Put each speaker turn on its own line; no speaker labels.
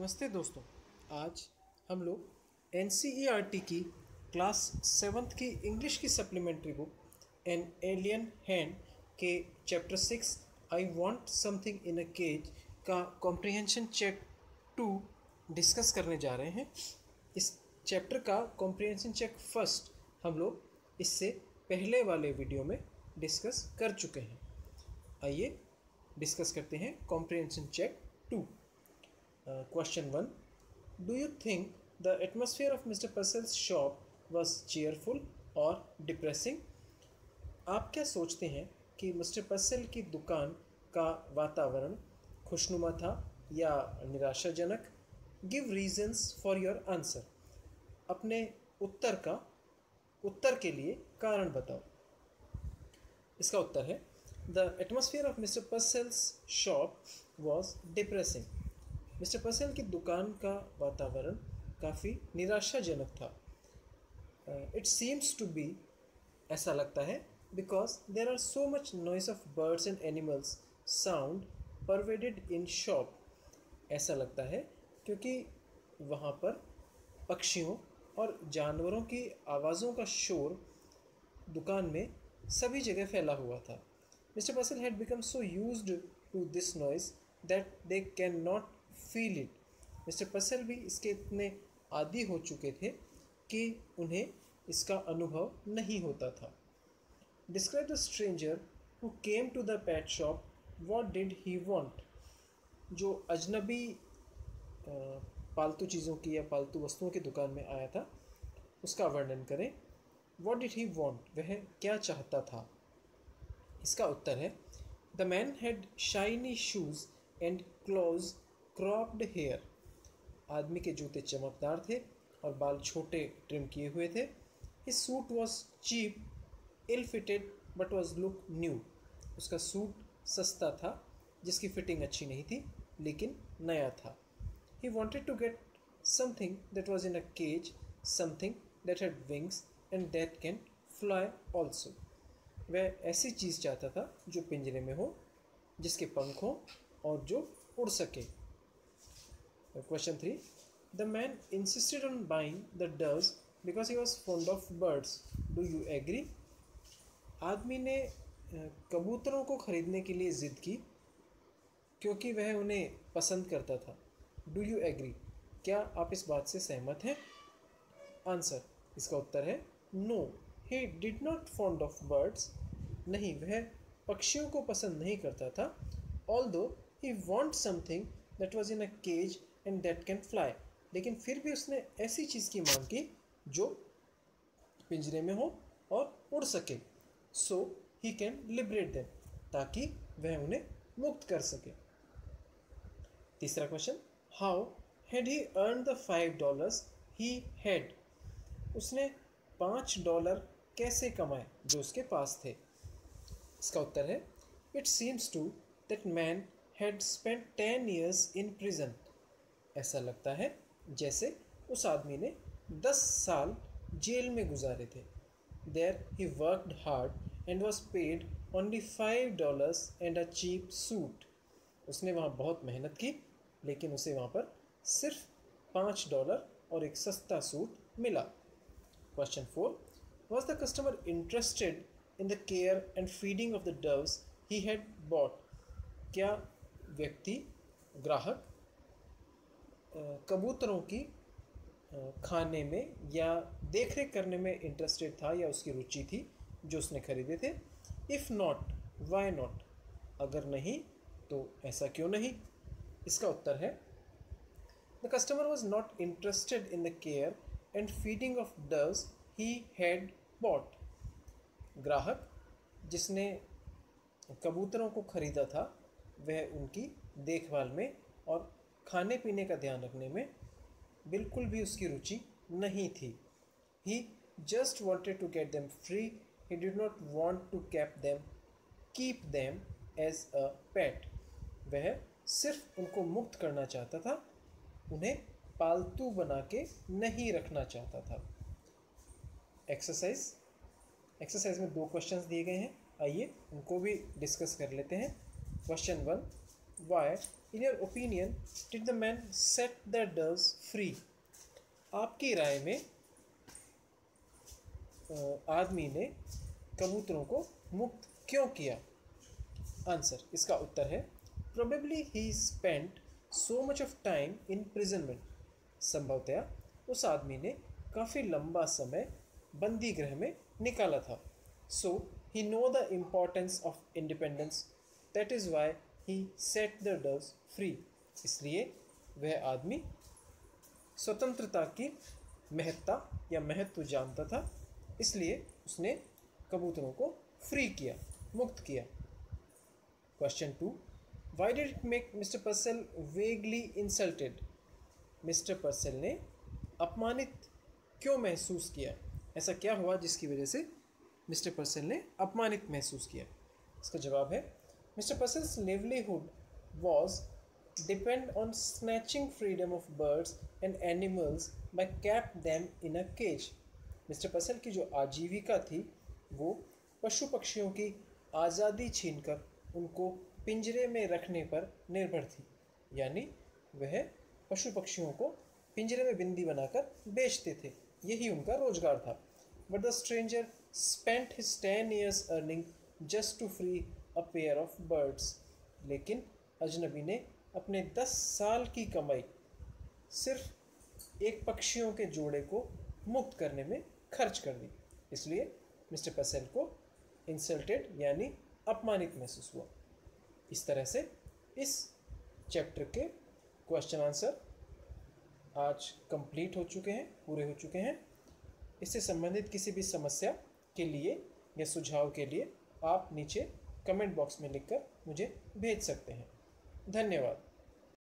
नमस्ते दोस्तों। आज हम लोग एन की क्लास 7th की इंग्लिश की supplementary book an alien hand के chapter 6 I want something in a cage का कॉम्प्रिहेंशन चेक 2 डिस्कस करने जा रहे हैं। इस चैप्टर का कॉम्प्रिहेंशन चेक फर्स्ट हम लोग इससे पहले वाले वीडियो में डिस्कस कर चुके हैं। आइए डिस्कस करते हैं comprehension check 2। Question 1. Do you think the atmosphere of Mr. Purcell's shop was cheerful or depressing? आप क्या सोचते हैं कि मिस्टर पर्सेल की दुकान का वातावरण खुशनुमा था या निराशाजनक? Give reasons for your answer. अपने उत्तर के लिए कारण बताओ। इसका उत्तर है the atmosphere of Mr Purcell's shop was depressing. Mr Purcell की दुकान का वातावरण काफ़ी निराशाजनक था। इट सीम्स टू बी, ऐसा लगता है, because there are so much noise of birds and animals sound pervaded in shop. ऐसा लगता है क्योंकि वहाँ पर पक्षियों और जानवरों की आवाज़ों का शोर दुकान में सभी जगह फैला हुआ था। Mr Purcell had become so used to this noise that they can not feel it. Mr Purcell भी इसके इतने आदी हो चुके थे कि उन्हें इसका अनुभव नहीं होता था। Describe the stranger who came to the pet shop, what did he want. जो अजनबी पालतू चीज़ों की या पालतू वस्तुओं की दुकान में आया था उसका वर्णन करें। व्हाट डिड ही वांट, वह क्या चाहता था। इसका उत्तर है the man had shiny shoes and close cropped hair. आदमी के जूते चमकदार थे और बाल छोटे ट्रिम किए हुए थे। His suit was cheap, ill fitted but was look new. उसका सूट सस्ता था जिसकी फिटिंग अच्छी नहीं थी लेकिन नया था। He wanted to get something that was in a cage, something that had wings and that can fly also. वह ऐसी चीज़ चाहता था जो पिंजरे में हो, जिसके पंख हो और जो उड़ सके। Question 3. The man insisted on buying the doves because he was fond of birds. Do you agree? आदमी ने कबूतरों को खरीदने के लिए ज़िद की क्योंकि वह उन्हें पसंद करता था। Do you agree? क्या आप इस बात से सहमत हैं? आंसर, इसका उत्तर है No. He did not fond of birds. नहीं, वह पक्षियों को पसंद नहीं करता था। Although he wants something that was in a cage and that can fly. लेकिन फिर भी उसने ऐसी चीज़ की मांग की जो पिंजरे में हो और उड़ सके। सो ही कैन लिबरेट देम, ताकि वह उन्हें मुक्त कर सके। तीसरा question, how had he earn the $5 he had. उसने $5 कैसे कमाए जो उसके पास थे। इसका उत्तर है it seems to that man had spent 10 years in prison. ऐसा लगता है जैसे उस आदमी ने 10 साल जेल में गुजारे थे। There he worked hard and was paid only $5 and a cheap suit. उसने वहाँ बहुत मेहनत की लेकिन उसे वहाँ पर सिर्फ $5 और एक सस्ता सूट मिला। Question 4. Was the customer interested in the care and feeding of the doves he had bot. क्या ग्राहक कबूतरों की खाने में या देखरेख करने में इंटरेस्टेड था या उसकी रुचि थी जो उसने खरीदे थे। If not, why not. अगर नहीं तो ऐसा क्यों नहीं। इसका उत्तर है the customer was not interested in the care and feeding of doves he had bought. ग्राहक जिसने कबूतरों को खरीदा था वह उनकी देखभाल में और खाने पीने का ध्यान रखने में बिल्कुल भी उसकी रुचि नहीं थी। He just wanted to get them free. He did not want to keep them as a pet. वह सिर्फ उनको मुक्त करना चाहता था, उन्हें पालतू बना के नहीं रखना चाहता था। एक्सरसाइज में 2 क्वेश्चंस दिए गए हैं, आइए उनको भी डिस्कस कर लेते हैं। Question 1, why in your opinion did the man set the doves free? आपकी राय में आदमी ने कबूतरों को मुक्त क्यों किया? आंसर, इसका उत्तर है probably he spent so much of time in imprisonment. संभवतया उस आदमी ने काफ़ी लंबा समय बंदी गृह में निकाला था। So he know the importance of independence, that is why he set the doves free. इसलिए वह आदमी स्वतंत्रता की महत्ता या महत्व जानता था, इसलिए उसने कबूतरों को फ्री किया, मुक्त किया। Question 2, why did it make mister Purcell vaguely insulted? Mister Purcell ने अपमानित क्यों महसूस किया? ऐसा क्या हुआ जिसकी वजह से मिस्टर पर्सेल ने अपमानित महसूस किया? इसका जवाब है Mr Purcell's livelihood was depend on snatching freedom of birds and animals by cap them in a cage. Mr Purcell की जो आजीविका थी वो पशु पक्षियों की आज़ादी छीनकर उनको पिंजरे में रखने पर निर्भर थी, यानी वह पशु पक्षियों को पिंजरे में बिंदी बनाकर बेचते थे, यही उनका रोजगार था। But the stranger spent his 10 years earning just to free a pair of birds. लेकिन अजनबी ने अपने 10 साल की कमाई सिर्फ एक पक्षियों के जोड़े को मुक्त करने में खर्च कर दी। इसलिए मिस्टर पर्सेल को इंसल्टेड यानी अपमानित महसूस हुआ। इस तरह से इस चैप्टर के क्वेश्चन आंसर आज कंप्लीट हो चुके हैं, पूरे हो चुके हैं। इससे संबंधित किसी भी समस्या के लिए या सुझाव के लिए आप नीचे कमेंट बॉक्स में लिखकर मुझे भेज सकते हैं। धन्यवाद।